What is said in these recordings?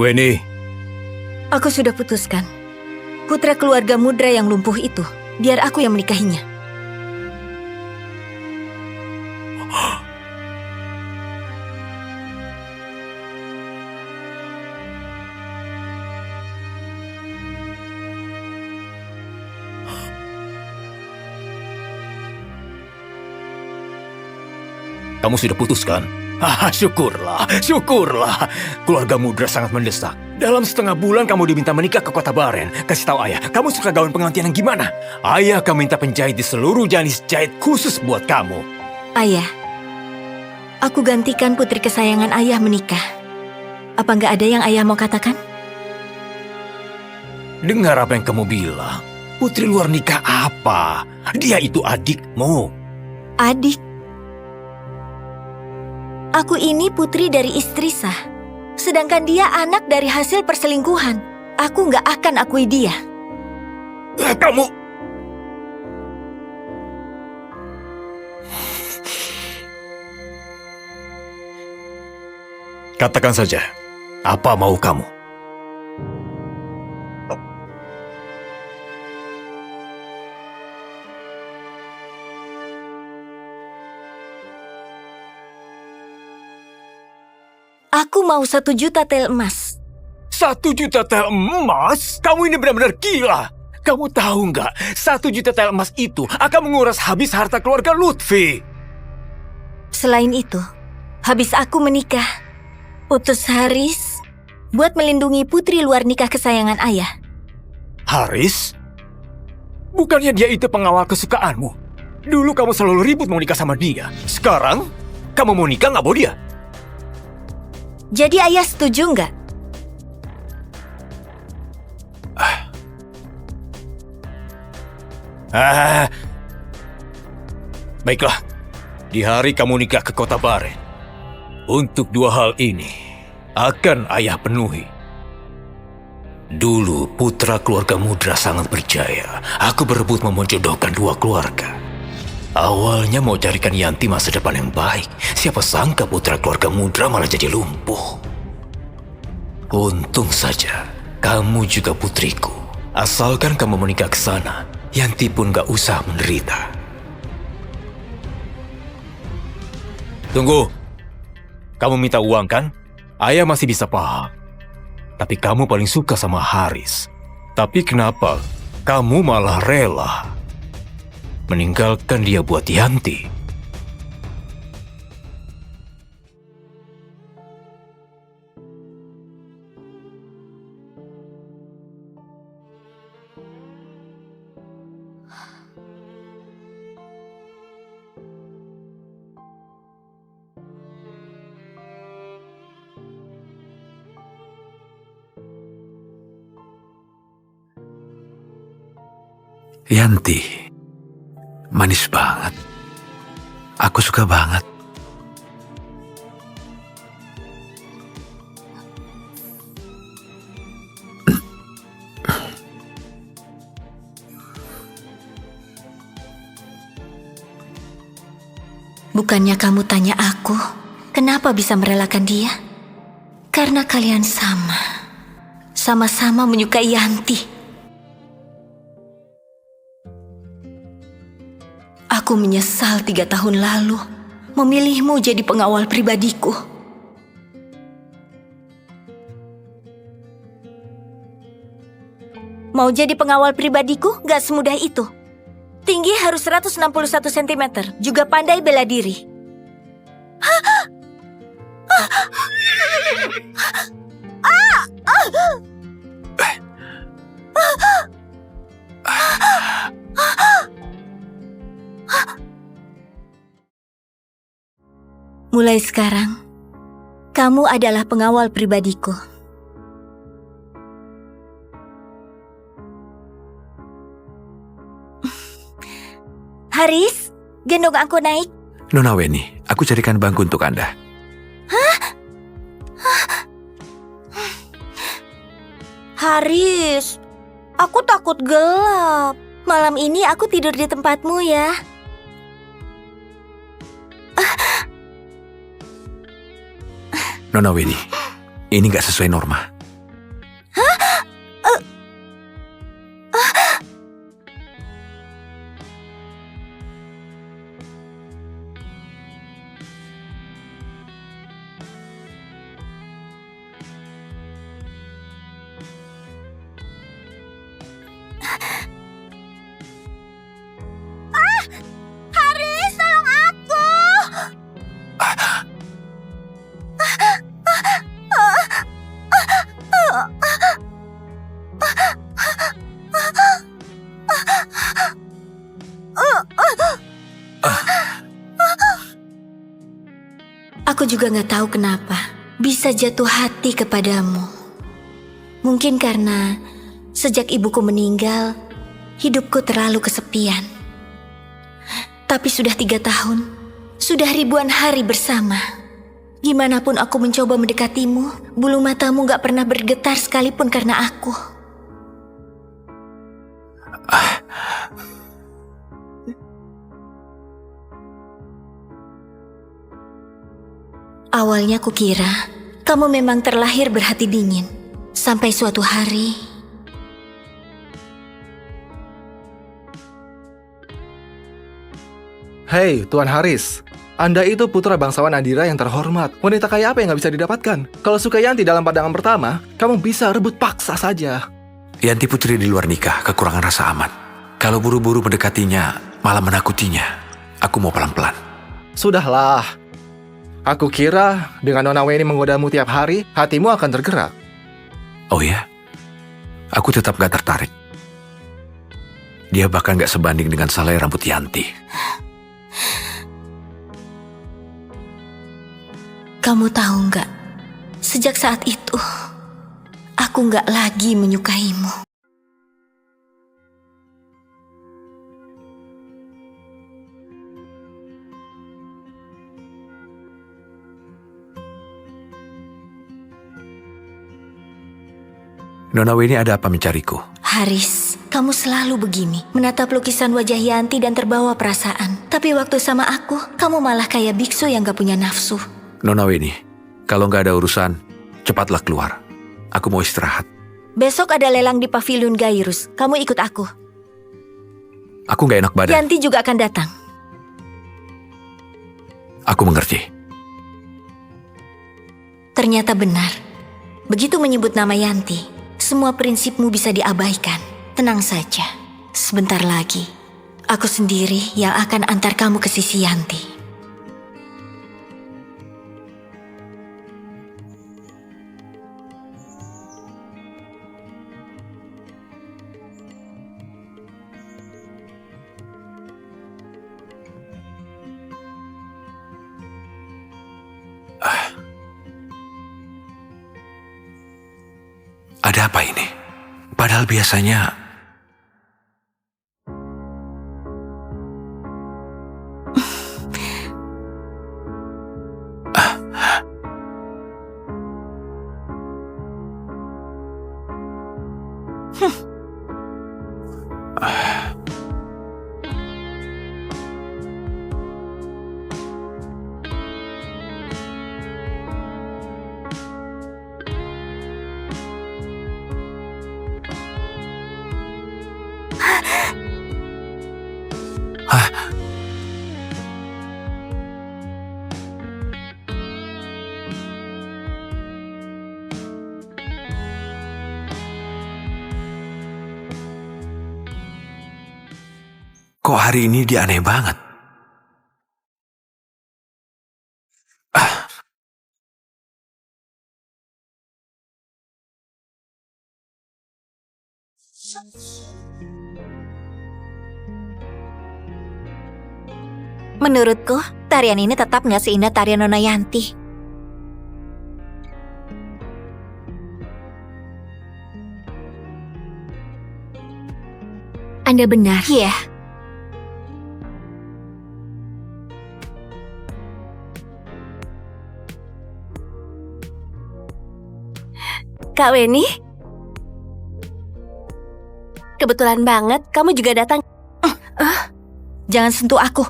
Weni, Aku sudah putuskan. Putra keluarga Mudra yang lumpuh itu, biar aku yang menikahinya. kamu sudah putuskan? Syukurlah, syukurlah. Keluarga Mudra sangat mendesak. Dalam setengah bulan kamu diminta menikah ke kota Baren. Kasih tahu ayah, kamu suka gaun pengantin yang gimana? Ayah akan minta penjahit di seluruh jenis jahit khusus buat kamu. Ayah, aku gantikan putri kesayangan ayah menikah. Apa nggak ada yang ayah mau katakan? Dengar apa yang kamu bilang. Putri luar nikah apa? Dia itu adikmu. Adik. Aku ini putri dari istri sah. Sedangkan dia anak dari hasil perselingkuhan. Aku nggak akan akui dia. Kamu... Katakan saja, apa mau kamu? Aku mau 1 juta tel emas. 1 juta tel emas? Kamu ini benar-benar gila. Kamu tahu nggak, 1 juta tel emas itu akan menguras habis harta keluarga Lutfi. Selain itu, habis aku menikah, utus Haris buat melindungi putri luar nikah kesayangan ayah. Haris? Bukannya dia itu pengawal kesukaanmu? Dulu kamu selalu ribut mau nikah sama dia. Sekarang, kamu mau nikah nggak mau dia? Jadi ayah setuju nggak? Baiklah, di hari kamu nikah ke kota Baren, untuk 2 hal ini akan ayah penuhi. Dulu putra keluarga Mudra sangat berjaya. Aku berebut memenjodohkan 2 keluarga. Awalnya mau carikan Yanti masa depan yang baik. Siapa sangka putra keluarga Mudra malah jadi lumpuh. Untung saja kamu juga putriku. Asalkan kamu menikah ke sana, Yanti pun gak usah menderita. Tunggu. Kamu minta uang kan? Ayah masih bisa paham. Tapi kamu paling suka sama Haris. Tapi kenapa kamu malah rela meninggalkan dia buat Yanti? Yanti, manis banget. Aku suka banget. Bukannya kamu tanya aku, kenapa bisa merelakan dia? Karena kalian sama-sama menyukai Yanti. Aku menyesal 3 tahun lalu memilihmu jadi pengawal pribadiku. Mau jadi pengawal pribadiku gak semudah itu. Tinggi harus 161 cm, juga pandai bela diri. Mulai sekarang, kamu adalah pengawal pribadiku. Haris, gendong aku naik. Nona Weni, aku carikan bangku untuk Anda. Haris, aku takut gelap. Malam ini aku tidur di tempatmu ya. Nona Weni, ini gak sesuai norma. Aku juga gak tahu kenapa bisa jatuh hati kepadamu. Mungkin karena sejak ibuku meninggal, hidupku terlalu kesepian. Tapi sudah 3 tahun, sudah ribuan hari bersama. Gimana pun aku mencoba mendekatimu, bulu matamu gak pernah bergetar sekalipun karena aku. Awalnya kukira kamu memang terlahir berhati dingin. Sampai suatu hari, Hei, Tuan Haris. Anda itu putra bangsawan Andira yang terhormat. Wanita kaya apa yang gak bisa didapatkan? Kalau suka Yanti dalam pandangan pertama, kamu bisa rebut paksa saja. Yanti putri di luar nikah, kekurangan rasa aman. Kalau buru-buru mendekatinya, malah menakutinya. Aku mau pelan-pelan. Sudahlah. Aku kira dengan Nona Weni menggodamu tiap hari, hatimu akan tergerak. Oh ya? Aku tetap gak tertarik. Dia bahkan gak sebanding dengan selai rambut Yanti. kamu tahu nggak? Sejak saat itu, aku nggak lagi menyukaimu. Nona Weni ada apa mencariku? Haris, kamu selalu begini, menatap lukisan wajah Yanti dan terbawa perasaan. Tapi waktu sama aku, kamu malah kayak biksu yang gak punya nafsu. Nona Weni, kalau nggak ada urusan, cepatlah keluar. Aku mau istirahat. Besok ada lelang di Pavilion Gairus, kamu ikut aku. Aku nggak enak badan. Yanti juga akan datang. Aku mengerti. Ternyata benar. Begitu menyebut nama Yanti, semua prinsipmu bisa diabaikan. Tenang saja, sebentar lagi aku sendiri yang akan antar kamu ke sisi Yanti. Ada apa ini? Padahal biasanya... Kok hari ini dia aneh banget? Menurutku, tarian ini tetap nggak seindah tarian Nona Yanti. Anda benar. Iya. Kak Weni? Kebetulan banget, kamu juga datang. Jangan sentuh aku.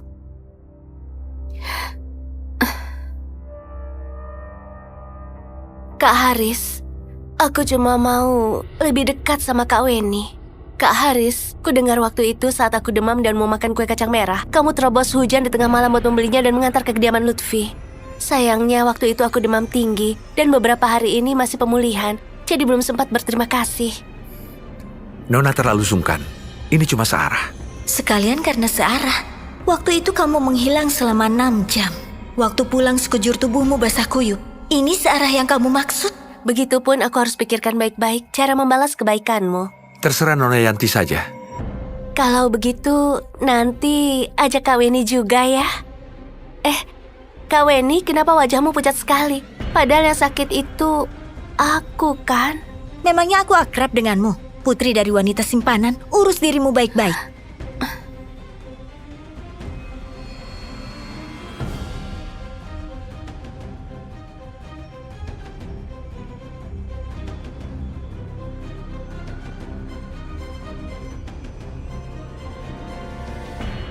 Kak Haris, aku cuma mau lebih dekat sama Kak Weni. Kak Haris, ku dengar waktu itu saat aku demam dan mau makan kue kacang merah, kamu terobos hujan di tengah malam buat membelinya dan mengantar ke kediaman Lutfi. Sayangnya waktu itu aku demam tinggi dan beberapa hari ini masih pemulihan, jadi belum sempat berterima kasih. Nona terlalu sungkan. Ini cuma searah. Sekalian karena searah. Waktu itu kamu menghilang selama 6 jam. Waktu pulang sekujur tubuhmu basah kuyup. Ini searah yang kamu maksud? Begitupun aku harus pikirkan baik-baik cara membalas kebaikanmu. Terserah Nona Yanti saja. Kalau begitu, nanti ajak Kak Weni juga ya. Kak Weni, kenapa wajahmu pucat sekali? Padahal yang sakit itu aku kan? Memangnya aku akrab denganmu? Putri dari wanita simpanan, urus dirimu baik-baik.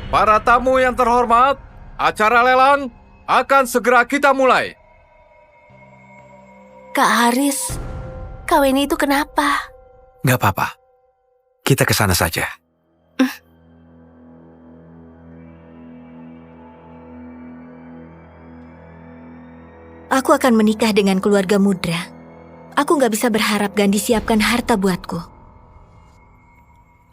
Para tamu yang terhormat, acara lelang akan segera kita mulai. Kak Haris, Kak Weni itu kenapa? Nggak apa-apa. Kita ke sana saja. Aku akan menikah dengan keluarga Mudra. Aku nggak bisa berharap Gandhi siapkan harta buatku.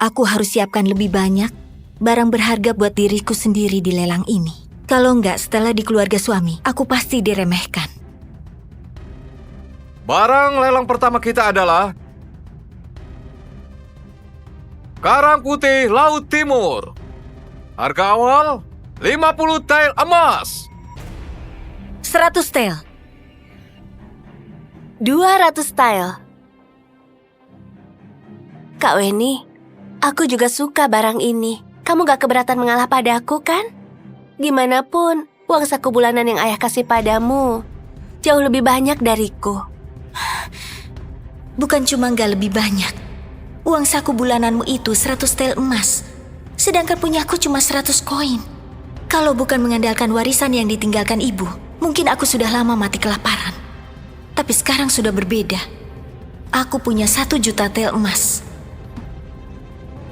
Aku harus siapkan lebih banyak barang berharga buat diriku sendiri di lelang ini. Kalau nggak setelah di keluarga suami, aku pasti diremehkan. Barang lelang pertama kita adalah Karang Putih Laut Timur. Harga awal 50 tael emas. 100 tel. 200 style. Kak Weni, aku juga suka barang ini. Kamu gak keberatan mengalah padaku kan? Gimana pun, uang saku bulanan yang ayah kasih padamu jauh lebih banyak dariku. Bukan cuma nggak lebih banyak. Uang saku bulananmu itu 100 tel emas. Sedangkan punyaku cuma 100 koin. Kalau bukan mengandalkan warisan yang ditinggalkan ibu, mungkin aku sudah lama mati kelaparan. Tapi sekarang sudah berbeda. Aku punya 1 juta tel emas.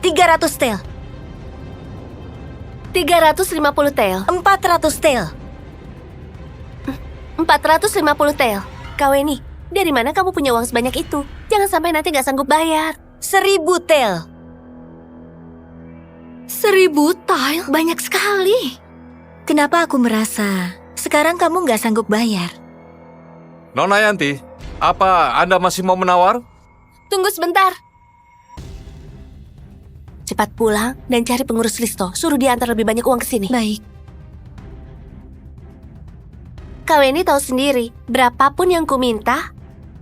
300 tel. 350 tel. 400 tel. 450 tel. Kak Weni, dari mana kamu punya uang sebanyak itu? Jangan sampai nanti gak sanggup bayar. 1000 tel. 1000 tel? Banyak sekali. Kenapa aku merasa sekarang kamu nggak sanggup bayar? Nona Yanti, apa Anda masih mau menawar? Tunggu sebentar. Cepat pulang dan cari pengurus Risto. Suruh dia antar lebih banyak uang ke sini. Baik. Kak Weni tahu sendiri, berapapun yang ku minta,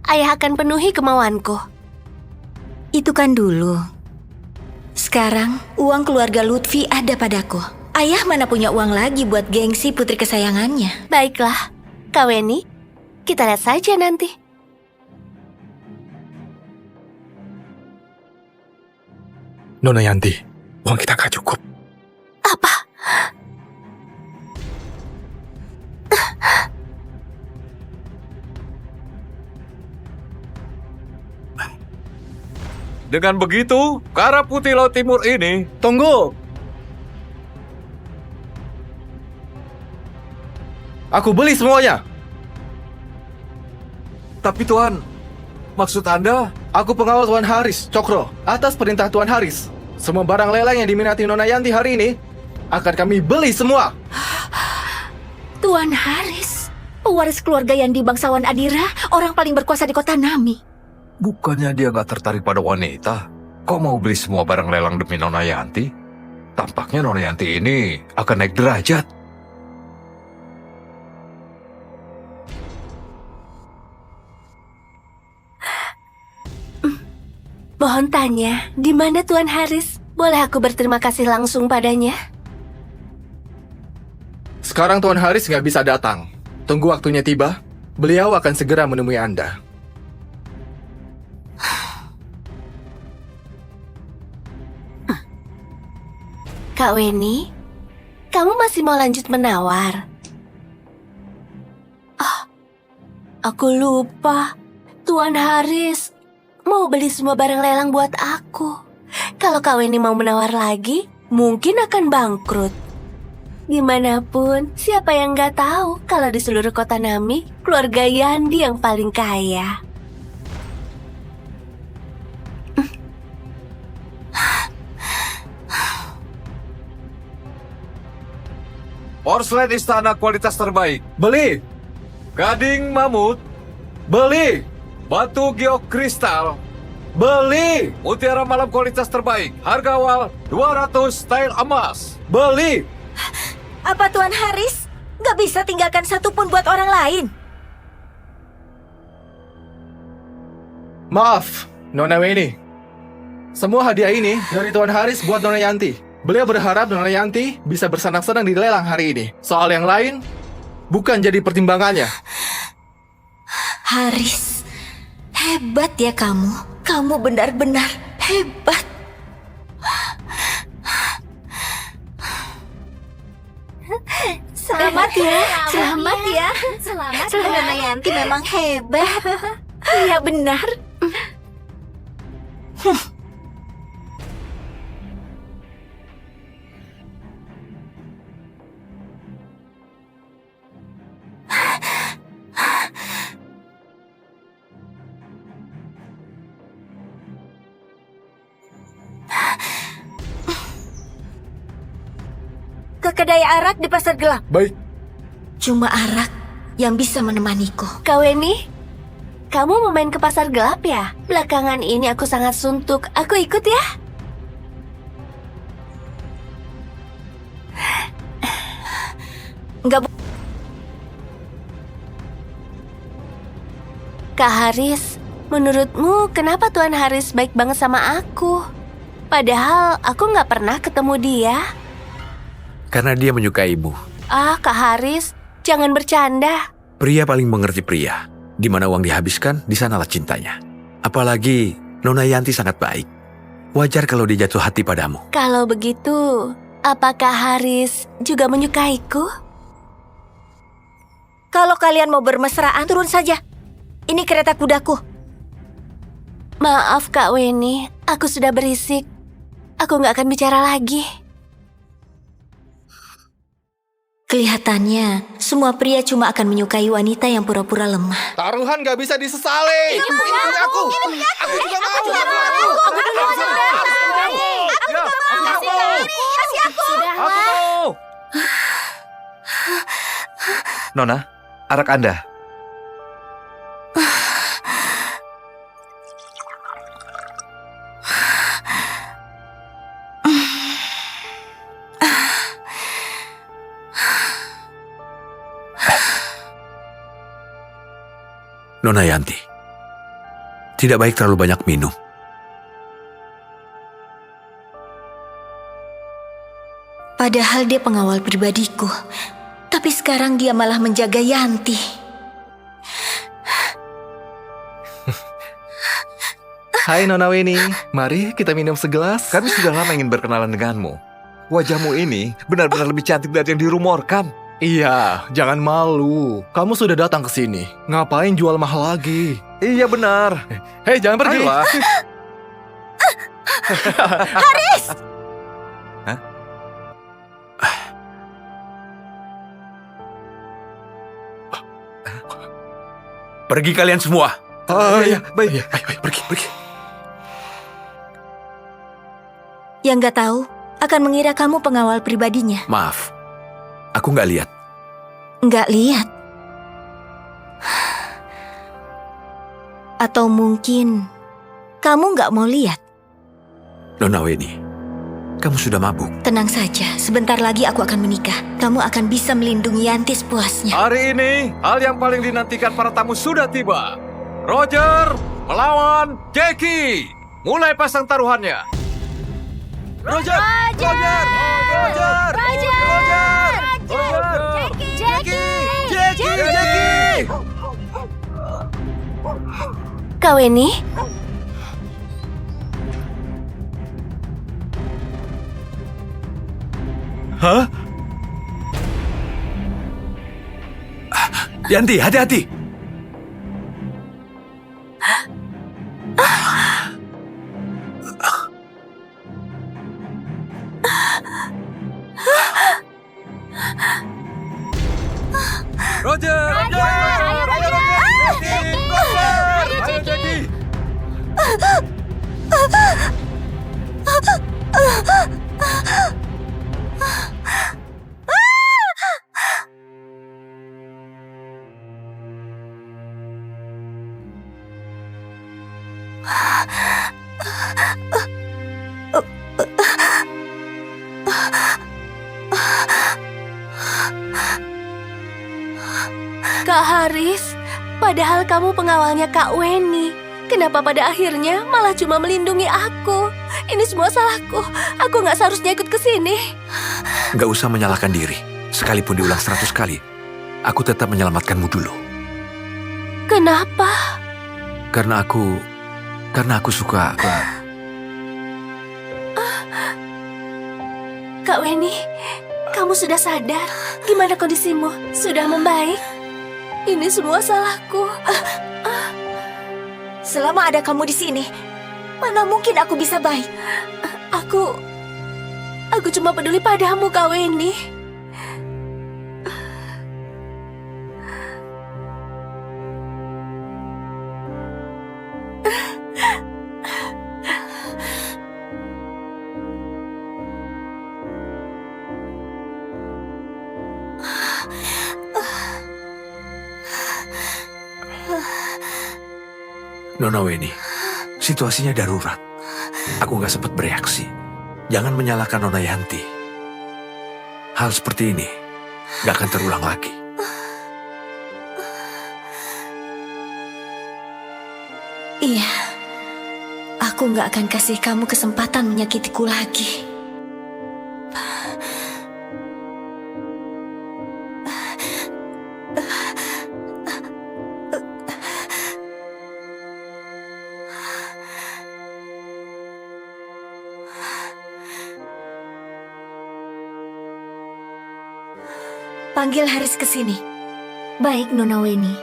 ayah akan penuhi kemauanku. Itu kan dulu. Sekarang, uang keluarga Lutfi ada padaku. Ayah mana punya uang lagi buat gengsi putri kesayangannya. Baiklah, Kak Weni, kita lihat saja nanti. Nona Yanti, uang kita gak cukup. Apa? Dengan begitu, Karang Putih Laut Timur ini Tunggu! Aku beli semuanya. Tapi Tuan, maksud Anda? Aku pengawal Tuan Haris, Cokro. Atas perintah Tuan Haris, semua barang lelang yang diminati Nona Yanti hari ini akan kami beli semua. Tuan Haris, pewaris keluarga Yandi bangsawan Adira, orang paling berkuasa di kota Nami. Bukannya dia gak tertarik pada wanita? Kok mau beli semua barang lelang demi Nona Yanti? Tampaknya Nona Yanti ini akan naik derajat. Mohon tanya, di mana Tuan Haris? Boleh aku berterima kasih langsung padanya? Sekarang Tuan Haris nggak bisa datang. Tunggu waktunya tiba, beliau akan segera menemui Anda. Kak Weni, kamu masih mau lanjut menawar? Aku lupa. Tuan Haris mau beli semua barang lelang buat aku. Kalau Kak Weni mau menawar lagi, mungkin akan bangkrut. Gimana pun, siapa yang nggak tahu kalau di seluruh kota Nami, keluarga Yandi yang paling kaya. Porselen istana kualitas terbaik. Beli! Gading mamut, Beli! batu geokristal, Beli! mutiara malam kualitas terbaik. Harga awal 200 tael emas. Beli! Apa Tuan Haris? Gak bisa tinggalkan satu pun buat orang lain. Maaf, Nona Weni. Semua hadiah ini dari Tuan Haris buat Nona Yanti. Beliau berharap Nona Yanti bisa bersenang-senang di lelang hari ini. Soal yang lain, bukan jadi pertimbangannya. Haris, hebat ya kamu. Kamu benar-benar hebat. Selamat ya, selamat ya. Selamat Nona Yanti memang hebat. Iya benar. Ke kedai arak di pasar gelap. Baik. Cuma arak yang bisa menemaniku. Kak Weni, kamu mau main ke pasar gelap ya? Belakangan ini aku sangat suntuk. Aku ikut ya? Enggak. Kak Haris, menurutmu kenapa Tuan Haris baik banget sama aku? Padahal aku nggak pernah ketemu dia. Karena dia menyukaimu. Ah, Kak Haris, jangan bercanda. Pria paling mengerti pria. Di mana uang dihabiskan, di sanalah cintanya. Apalagi Nona Yanti sangat baik. Wajar kalau dia jatuh hati padamu. Kalau begitu, apakah Haris juga menyukaiku? Kalau kalian mau bermesraan, turun saja. Ini kereta kudaku. Maaf Kak Weni, aku sudah berisik. Aku nggak akan bicara lagi. Kelihatannya, semua pria cuma akan menyukai wanita yang pura-pura lemah. Taruhan gak bisa disesali. Ini punya aku. Aku juga mau. Aku juga mau. Aku mau. Nona, arak Anda. Nona Yanti, tidak baik terlalu banyak minum. Padahal dia pengawal pribadiku. Tapi sekarang dia malah menjaga Yanti. Hai Nona Weni, mari kita minum segelas. Kami sudah lama ingin berkenalan denganmu. Wajahmu ini benar-benar lebih cantik dari yang dirumorkan. Iya, jangan malu. Kamu sudah datang ke sini. Ngapain jual mahal lagi? Iya benar. Hei, jangan pergi. Ayolah. Pergi kalian semua. Iya, baik. Ayo, pergi. Yang gak tahu akan mengira kamu pengawal pribadinya. Maaf, aku nggak lihat. Nggak lihat. Atau mungkin kamu nggak mau lihat. Nona Weni, kamu sudah mabuk. Tenang saja, sebentar lagi aku akan menikah. Kamu akan bisa melindungi Yanti sepuasnya. Hari ini, hal yang paling dinantikan para tamu sudah tiba. Roger melawan Jackie. Mulai pasang taruhannya. Roger! Jackie! Kak Weni, Hah? Yanti, hati-hati. Roger! Ayo Jackie! Kak Haris, padahal kamu pengawalnya Kak Weni. Kenapa pada akhirnya malah cuma melindungi aku? Ini semua salahku. Aku nggak seharusnya ikut ke sini. Nggak usah menyalahkan diri. Sekalipun diulang 100 kali, aku tetap menyelamatkanmu dulu. Kenapa? Karena aku suka. Kak Weni, kamu sudah sadar? Gimana kondisimu? Sudah membaik? Ini semua salahku. Selama ada kamu di sini, mana mungkin aku bisa baik? Aku cuma peduli padamu, Kak Weni. Nona Weni, situasinya darurat. Aku nggak sempat bereaksi. Jangan menyalahkan Nona Yanti. Hal seperti ini nggak akan terulang lagi. Iya, aku nggak akan kasih kamu kesempatan menyakitiku lagi. Panggil Haris ke sini. Baik, Nona Weni.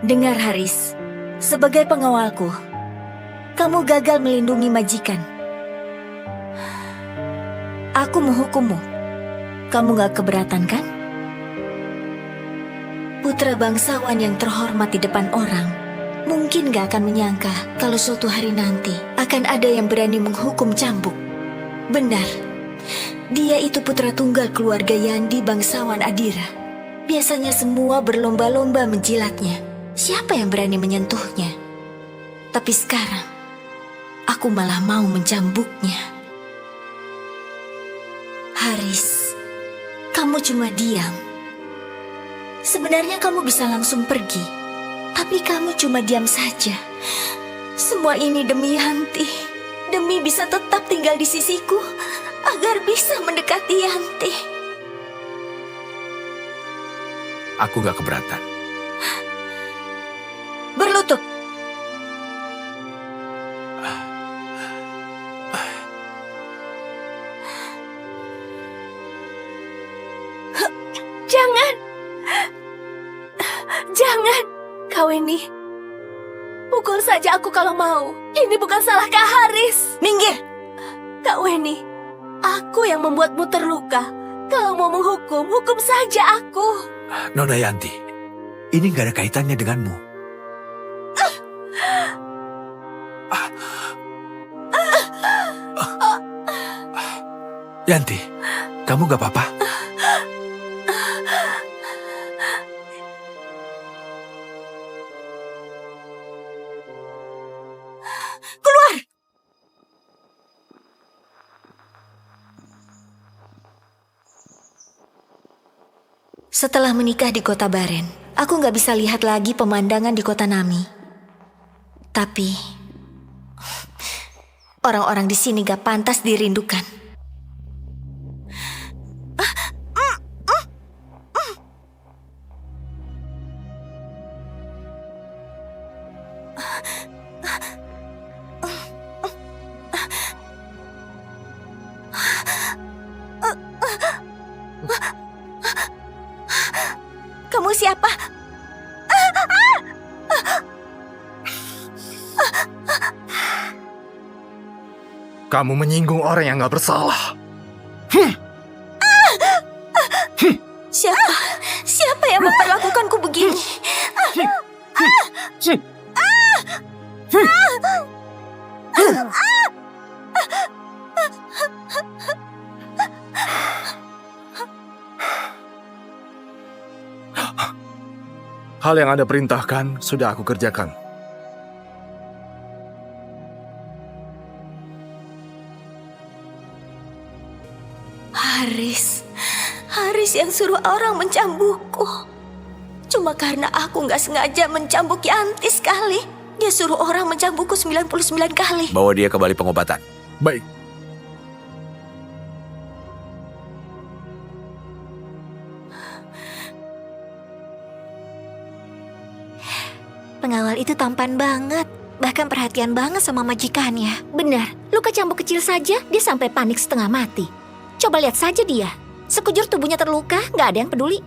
Dengar Haris, sebagai pengawalku, kamu gagal melindungi majikan. Aku menghukummu. Kamu gak keberatan kan? Putra bangsawan yang terhormat di depan orang mungkin gak akan menyangka kalau suatu hari nanti akan ada yang berani menghukum cambuk. Benar, dia itu putra tunggal keluarga Yandi bangsawan Adira. Biasanya semua berlomba-lomba menjilatnya. Siapa yang berani menyentuhnya? Tapi sekarang, aku malah mau mencambuknya. Haris, kamu cuma diam. Sebenarnya kamu bisa langsung pergi, tapi kamu cuma diam saja. Semua ini demi Yanti, demi bisa tetap tinggal di sisiku, agar bisa mendekati Yanti. Aku gak keberatan. Berlutut. Jangan! Jangan! Kak Weni, pukul saja aku kalau mau. Ini bukan salah Kak Haris. Minggir! Kak Weni, aku yang membuatmu terluka. Kalau mau menghukum, hukum saja aku. Nona Yanti, ini gak ada kaitannya denganmu. Yanti, kamu gak apa-apa? Setelah menikah di kota Baren, aku gak bisa lihat lagi pemandangan di kota Nami. Tapi, orang-orang di sini gak pantas dirindukan. Kamu siapa? Kamu menyinggung orang yang gak bersalah. Siapa yang memperlakukanku begini? Hal yang Anda perintahkan sudah aku kerjakan. Haris yang suruh orang mencambukku. Cuma karena aku nggak sengaja mencambuk Yanti sekali. Dia suruh orang mencambukku 99 kali. Bawa dia ke balai pengobatan. Baik. Pengawal itu tampan banget. Bahkan perhatian banget sama majikannya. Benar, luka cambuk kecil saja dia sampai panik setengah mati. Coba lihat saja dia. Sekujur tubuhnya terluka, nggak ada yang peduli.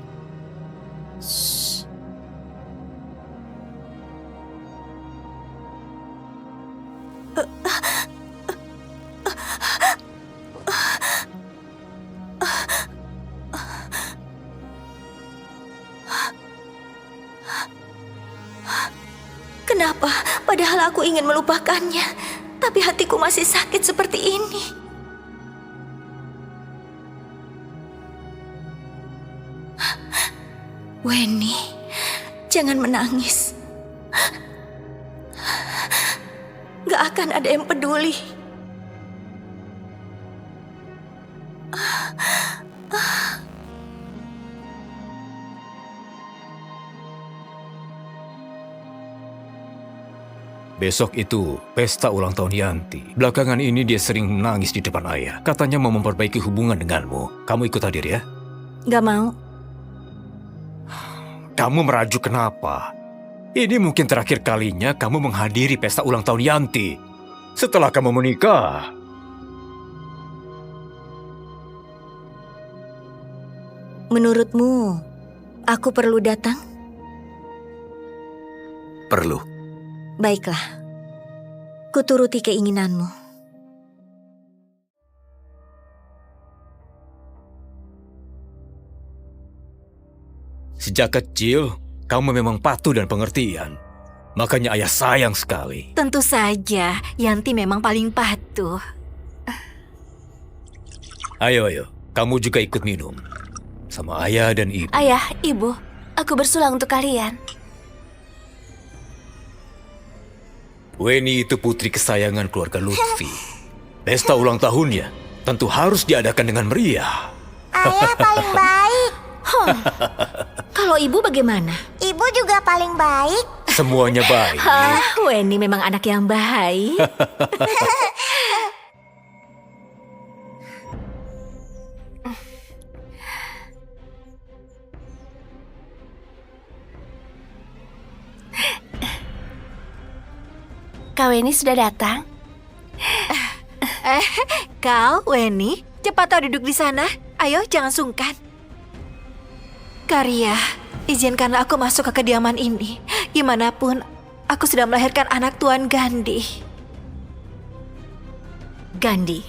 Kenapa? Padahal aku ingin melupakannya. Tapi hatiku masih sakit seperti ini. Weni, jangan menangis. Gak akan ada yang peduli. Besok itu pesta ulang tahun Yanti. Belakangan ini dia sering menangis di depan ayah. Katanya mau memperbaiki hubungan denganmu. Kamu ikut hadir ya? Gak mau. Kamu merajuk kenapa? Ini mungkin terakhir kalinya kamu menghadiri pesta ulang tahun Yanti. Setelah kamu menikah. Menurutmu, aku perlu datang? Perlu. Baiklah, kuturuti keinginanmu. Sejak kecil, kamu memang patuh dan pengertian. Makanya ayah sayang sekali. Tentu saja, Yanti memang paling patuh. Ayo, kamu juga ikut minum. Sama ayah dan ibu. Ayah, ibu, aku bersulang untuk kalian. Weni itu putri kesayangan keluarga Lutfi. Pesta ulang tahunnya tentu harus diadakan dengan meriah. Ayah paling baik. Kalau ibu bagaimana? Ibu juga paling baik. Semuanya baik. Weni memang anak yang baik. Kak Weni sudah datang? Kau, Weni, cepat duduk di sana. Ayo, jangan sungkan. Karya, izinkanlah aku masuk ke kediaman ini. Gimanapun, aku sudah melahirkan anak Tuan Gandhi. Gandhi,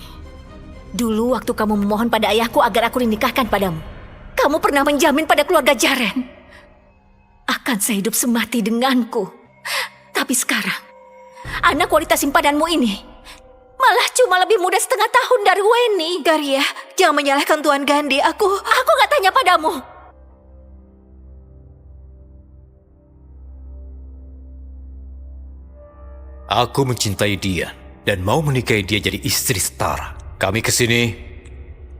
dulu waktu kamu memohon pada ayahku agar aku dinikahkan padamu, kamu pernah menjamin pada keluarga Jaren akan sehidup semati denganku. Tapi sekarang, anak wanita simpananmu ini malah cuma lebih muda setengah tahun dari Weni. Karya, jangan menyalahkan Tuan Gandhi. Aku gak tanya padamu. Aku mencintai dia dan mau menikahi dia jadi istri setara. Kami kesini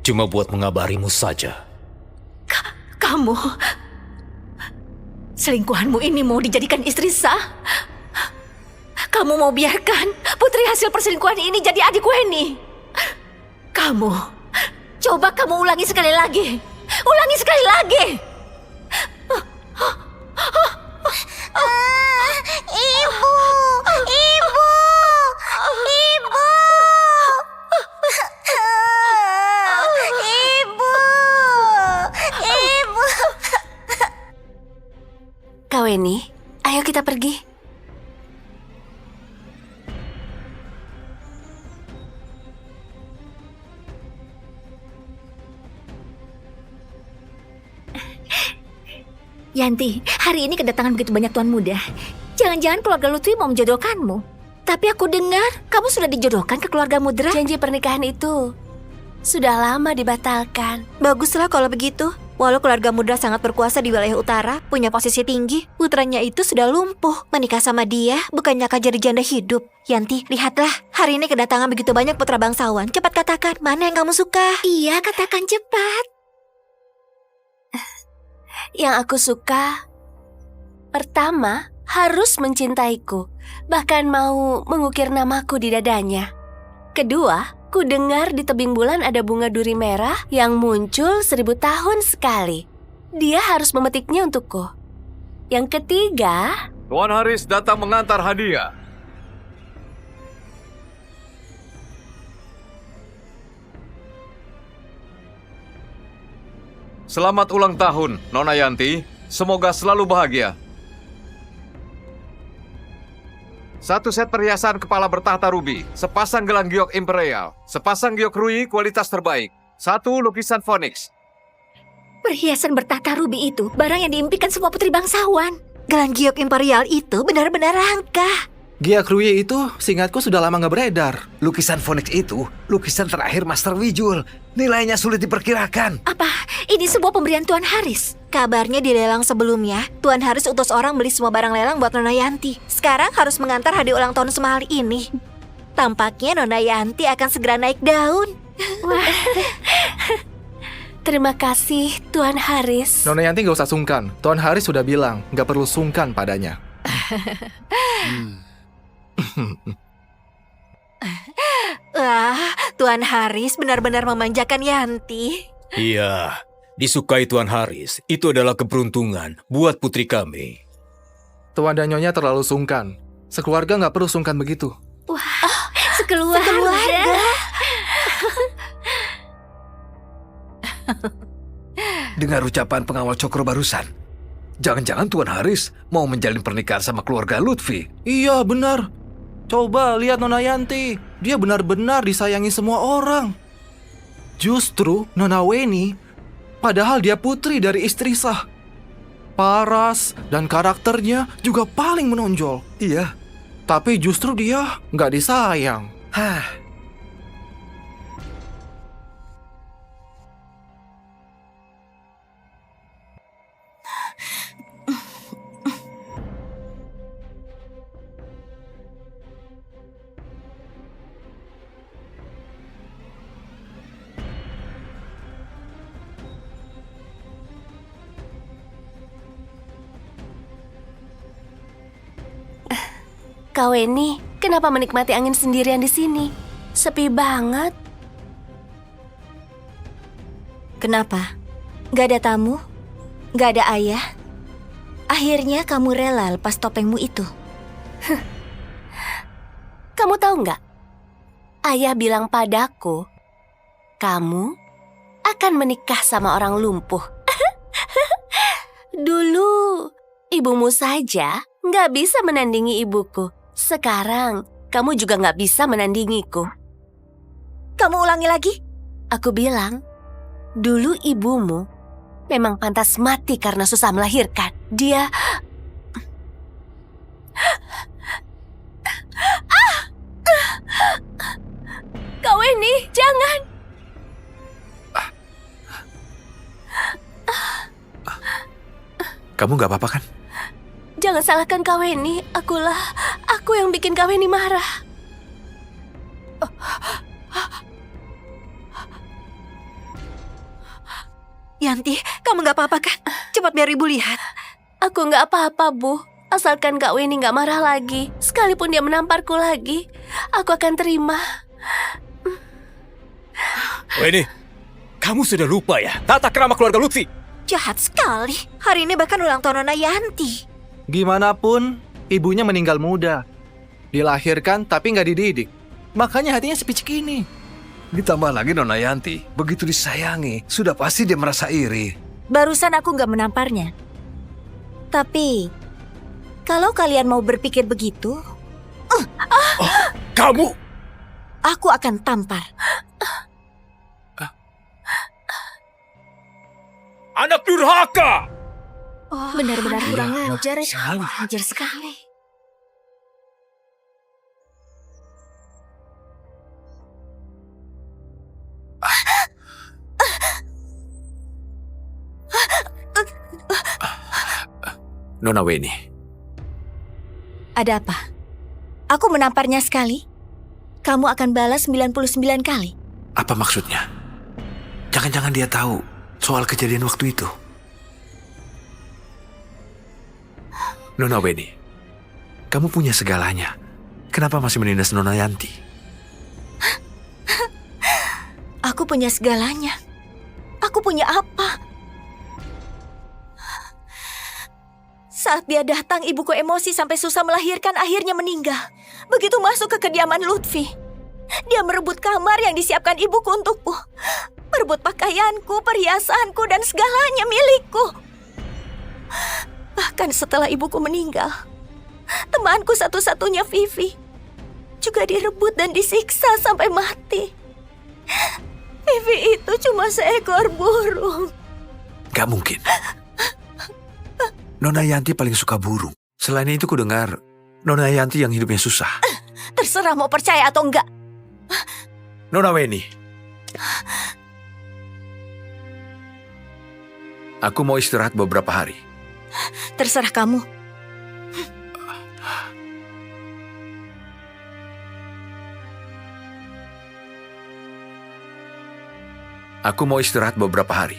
cuma buat mengabarimu saja. Kamu, selingkuhanmu ini mau dijadikan istri sah? Kamu mau biarkan putri hasil perselingkuhan ini jadi adik Weni? Kamu, coba kamu ulangi sekali lagi. Ulangi sekali lagi. Ibu, ibu, ibu, ibu, ibu. Kak Weni, ayo kita pergi. Yanti, hari ini kedatangan begitu banyak tuan muda. Jangan-jangan keluarga Lutfi mau menjodohkanmu. Tapi aku dengar kamu sudah dijodohkan ke keluarga Mudra. Janji pernikahan itu sudah lama dibatalkan. Baguslah kalau begitu. Walau keluarga Mudra sangat berkuasa di wilayah utara, punya posisi tinggi, putranya itu sudah lumpuh. Menikah sama dia bukannya akan jadi janda hidup. Yanti, lihatlah. Hari ini kedatangan begitu banyak putra bangsawan. Cepat katakan, mana yang kamu suka? Iya, katakan cepat. Yang aku suka, pertama, harus mencintaiku. Bahkan mau mengukir namaku di dadanya. Kedua, ku dengar di tebing bulan ada bunga duri merah yang muncul 1000 tahun sekali. Dia harus memetiknya untukku. Yang ketiga, Tuan Haris datang mengantar hadiah. Selamat ulang tahun, Nona Yanti. Semoga selalu bahagia. 1 set perhiasan kepala bertahta ruby, sepasang gelang giok imperial, sepasang giok rui kualitas terbaik, 1 lukisan Phoenix. Perhiasan bertahta ruby itu barang yang diimpikan semua putri bangsawan. Gelang giok imperial itu benar-benar langka. Giok Rui itu seingatku sudah lama nggak beredar. Lukisan Phoenix itu lukisan terakhir Master Wijul. Nilainya sulit diperkirakan. Apa? Ini sebuah pemberian Tuan Haris. Kabarnya di lelang sebelumnya, Tuan Haris utus orang beli semua barang lelang buat Nona Yanti. Sekarang harus mengantar hadiah ulang tahun semahal ini. Tampaknya Nona Yanti akan segera naik daun. terima kasih Tuan Haris. Nona Yanti nggak usah sungkan. Tuan Haris sudah bilang nggak perlu sungkan padanya. Wah, Tuan Haris benar-benar memanjakan Yanti. Iya, disukai Tuan Haris. Itu adalah keberuntungan buat putri kami. Tuan dan Nyonya terlalu sungkan. Sekeluarga nggak perlu sungkan begitu. Sekeluarga. Dengar ucapan pengawal Cokro barusan. Jangan-jangan Tuan Haris mau menjalin pernikahan sama keluarga Lutfi. Iya, benar. Coba lihat Nona Yanti. Dia benar-benar disayangi semua orang. Justru Nona Weni, padahal dia putri dari istri sah. Paras dan karakternya juga paling menonjol. Iya. Tapi justru dia nggak disayang. Hah. Kau ini kenapa menikmati angin sendirian di sini? Sepi banget. Kenapa? Gak ada tamu? Gak ada ayah? Akhirnya kamu rela lepas topengmu itu. Kamu tahu nggak? Ayah bilang padaku, kamu akan menikah sama orang lumpuh. Dulu, ibumu saja nggak bisa menandingi ibuku. Sekarang, kamu juga nggak bisa menandingiku. Kamu ulangi lagi? Aku bilang, dulu ibumu memang pantas mati karena susah melahirkan. Dia... Kau ini, jangan! Kamu nggak apa-apa kan? Jangan salahkan Kaweni, aku yang bikin Kaweni marah. Yanti, kamu gak apa-apa kan? Cepat biar ibu lihat. Aku nggak apa-apa, Bu. Asalkan Kaweni nggak marah lagi. Sekalipun dia menamparku lagi, aku akan terima. Weni, kamu sudah lupa ya tata krama keluarga Lutfi? Jahat sekali. Hari ini bahkan ulang tahun Nona Yanti. Gimana pun, ibunya meninggal muda. Dilahirkan tapi nggak dididik. Makanya hatinya sepicik ini. Ditambah lagi Nona Yanti, begitu disayangi, sudah pasti dia merasa iri. Barusan aku gak menamparnya. Tapi, kalau kalian mau berpikir begitu, Kamu? aku akan tampar. Anak durhaka! Benar-benar kurang Iya, ajar. sekali. Ajar sekali. Nona Weni, Ada apa? Aku menamparnya sekali. Kamu akan balas 99 kali. apa maksudnya? Jangan-jangan dia tahu soal kejadian waktu itu. Nona Weni, kamu punya segalanya. Kenapa masih menindas Nona Yanti? Aku punya segalanya. Aku punya apa? Saat dia datang, ibuku emosi sampai susah melahirkan, akhirnya meninggal. Begitu masuk ke kediaman Lutfi, dia merebut kamar yang disiapkan ibuku untukku. Merebut pakaianku, perhiasanku, dan segalanya milikku. Bahkan setelah ibuku meninggal, temanku satu-satunya Vivi juga direbut dan disiksa sampai mati. Vivi itu cuma seekor burung. Gak mungkin. Nona Yanti paling suka burung. Selain itu ku dengar Nona Yanti yang hidupnya susah. Terserah mau percaya atau enggak. Nona Weni, aku mau istirahat beberapa hari. Terserah kamu. Aku mau istirahat beberapa hari.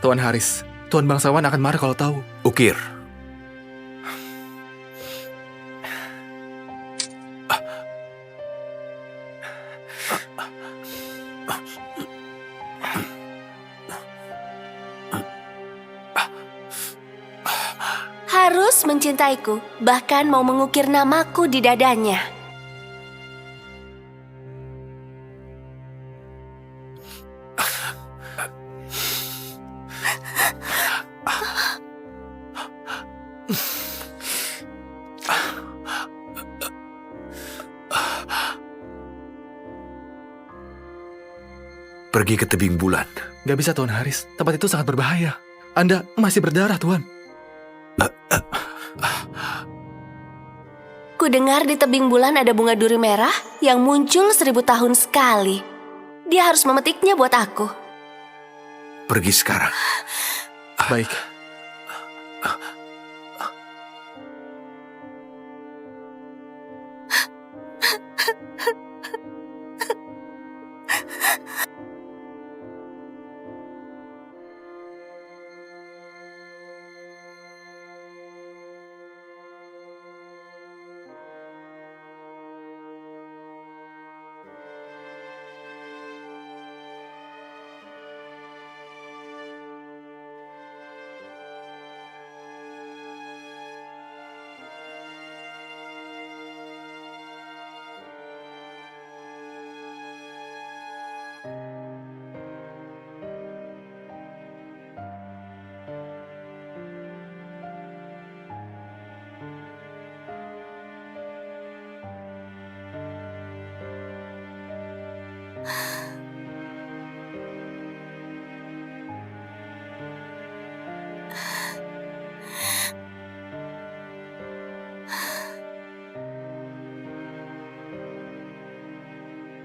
Tuan Haris, Tuan Bangsawan akan marah kalau tahu. Ukir, Harus mencintaiku, bahkan mau mengukir namaku di dadanya. pergi ke tebing bulan. Gak bisa Tuan Haris, tempat itu sangat berbahaya. Anda masih berdarah, Tuan. Ku dengar di tebing bulan ada bunga duri merah yang muncul 1000 tahun sekali. Dia harus memetiknya buat aku. Pergi sekarang. Baik.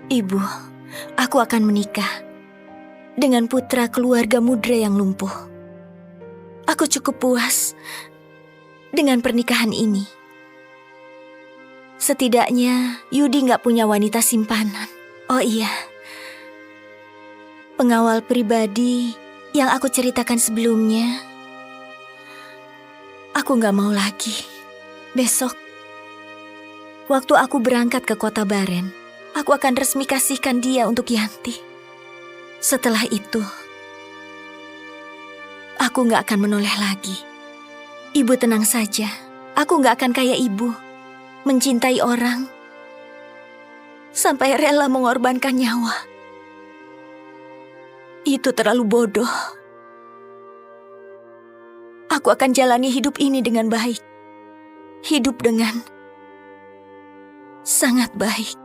Ibu, aku akan menikah dengan putra keluarga Mudra yang lumpuh. Aku cukup puas dengan pernikahan ini. Setidaknya Yudi gak punya wanita simpanan. Oh iya, pengawal pribadi yang aku ceritakan sebelumnya, aku gak mau lagi. Besok, waktu aku berangkat ke kota Baren, aku akan resmi kasihkan dia untuk Yanti. Setelah itu, aku gak akan menoleh lagi. Ibu tenang saja, aku gak akan kayak ibu, mencintai orang sampai rela mengorbankan nyawa. Itu terlalu bodoh. Aku akan jalani hidup ini dengan baik. Hidup dengan sangat baik.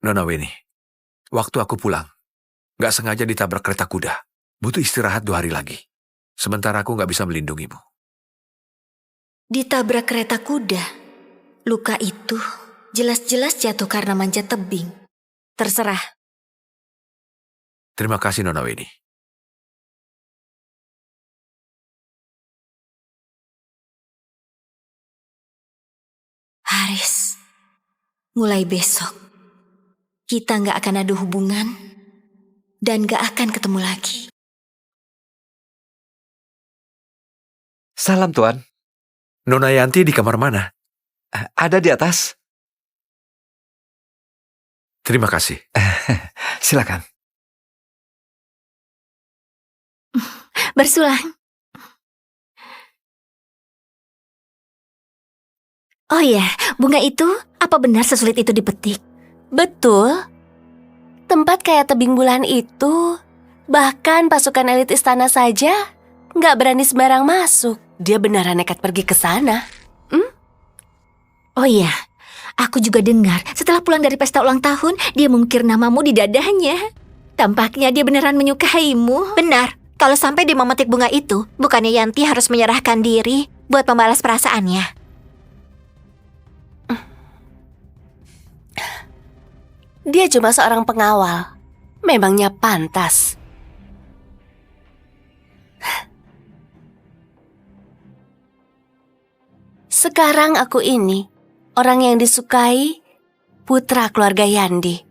Nona Weni, waktu aku pulang, nggak sengaja ditabrak kereta kuda. Butuh istirahat 2 hari lagi. Sementara aku nggak bisa melindungimu. Ditabrak kereta kuda. Luka itu jelas-jelas jatuh karena manjat tebing. Terserah. Terima kasih, Nona Weni. Haris, mulai besok kita nggak akan ada hubungan dan nggak akan ketemu lagi. Salam, Tuan. Nona Yanti di kamar mana? Ada di atas. Terima kasih. Silakan. Bersulang. Oh ya, bunga itu apa benar sesulit itu dipetik? Betul. Tempat kayak tebing bulan itu, bahkan pasukan elit istana saja nggak berani sembarang masuk. Dia beneran nekat pergi ke sana. Oh iya, aku juga dengar setelah pulang dari pesta ulang tahun, dia mengukir namamu di dadanya. Tampaknya dia beneran menyukaimu. Benar, kalau sampai dia memetik bunga itu, bukannya Yanti harus menyerahkan diri buat membalas perasaannya. Dia cuma seorang pengawal. Memangnya pantas. Sekarang aku ini orang yang disukai, putra keluarga Yandi.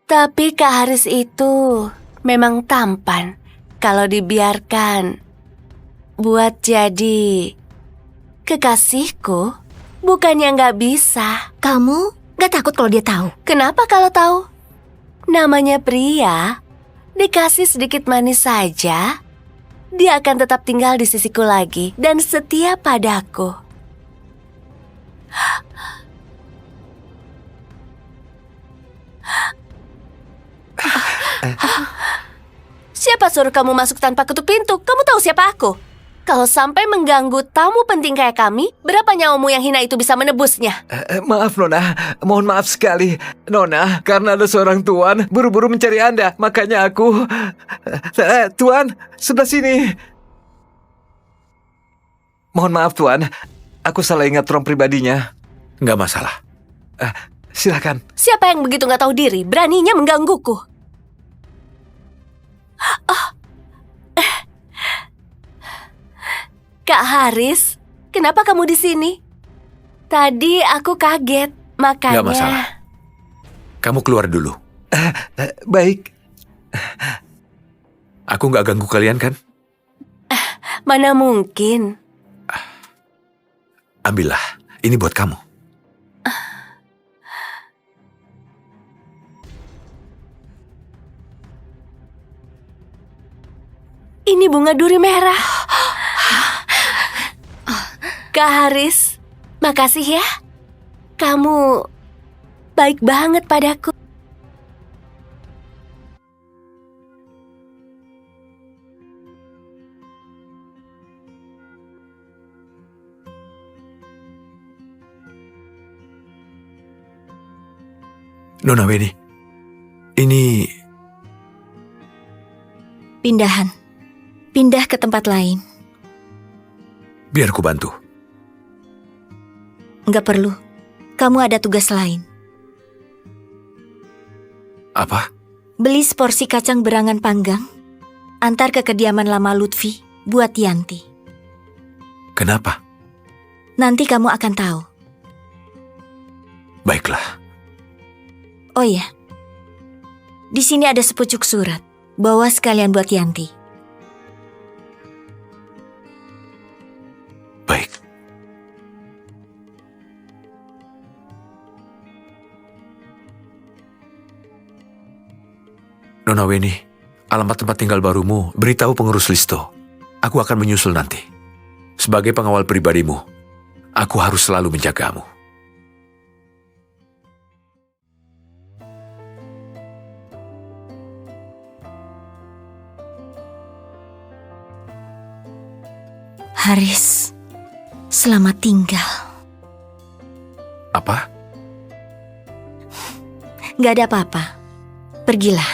Tapi Kak Haris itu memang tampan kalau dibiarkan buat jadi kekasihku. Bukannya nggak bisa. Kamu gak takut kalau dia tahu? Kenapa kalau tahu? Namanya pria, dikasih sedikit manis saja, dia akan tetap tinggal di sisiku lagi dan setia padaku. Siapa suruh kamu masuk tanpa ketuk pintu? Kamu tahu siapa aku? Kalau sampai mengganggu tamu penting kayak kami, berapa nyawamu yang hina itu bisa menebusnya? Maaf, Nona. Mohon maaf sekali. Nona, karena ada seorang tuan buru-buru mencari Anda. Makanya aku... Tuan, sebelah sini. Mohon maaf, Tuan. Aku salah ingat ruang pribadinya. Nggak masalah. Silakan. Siapa yang begitu nggak tahu diri, beraninya menggangguku? Kak Haris, kenapa kamu di sini? Tadi aku kaget, makanya... Nggak masalah. Kamu keluar dulu. Baik. Aku nggak ganggu kalian kan? Mana mungkin. Ambillah. Ini buat kamu. Ini bunga duri merah. Kak Haris, makasih ya. Kamu baik banget padaku. Nona Weni, ini Pindah ke tempat lain. biar ku bantu. Nggak perlu. Kamu ada tugas lain. Apa? Beli seporsi kacang berangan panggang, antar ke kediaman lama Lutfi buat Yanti. Kenapa? Nanti kamu akan tahu. Baiklah. Oh ya, di sini ada sepucuk surat. Bawa sekalian buat Yanti. Baik. Nona Weni, alamat tempat tinggal barumu beritahu pengurus Listo. Aku akan menyusul nanti. Sebagai pengawal pribadimu, aku harus selalu menjagamu. Haris, selamat tinggal. Apa? Gak ada apa-apa. Pergilah.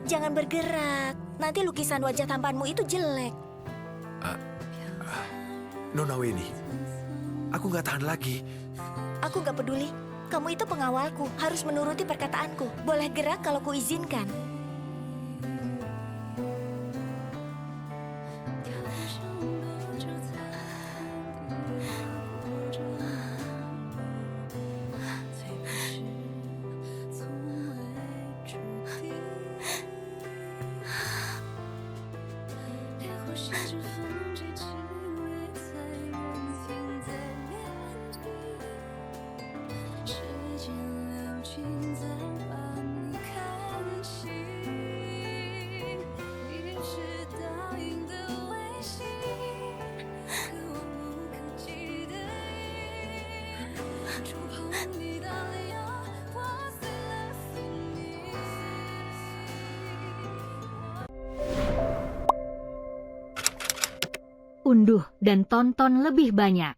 Jangan bergerak. Nanti lukisan wajah tampanmu itu jelek. Nona Weni, aku nggak tahan lagi. Aku gak peduli. Kamu itu pengawalku. Harus menuruti perkataanku. Boleh gerak kalau kuizinkan. Unduh dan tonton lebih banyak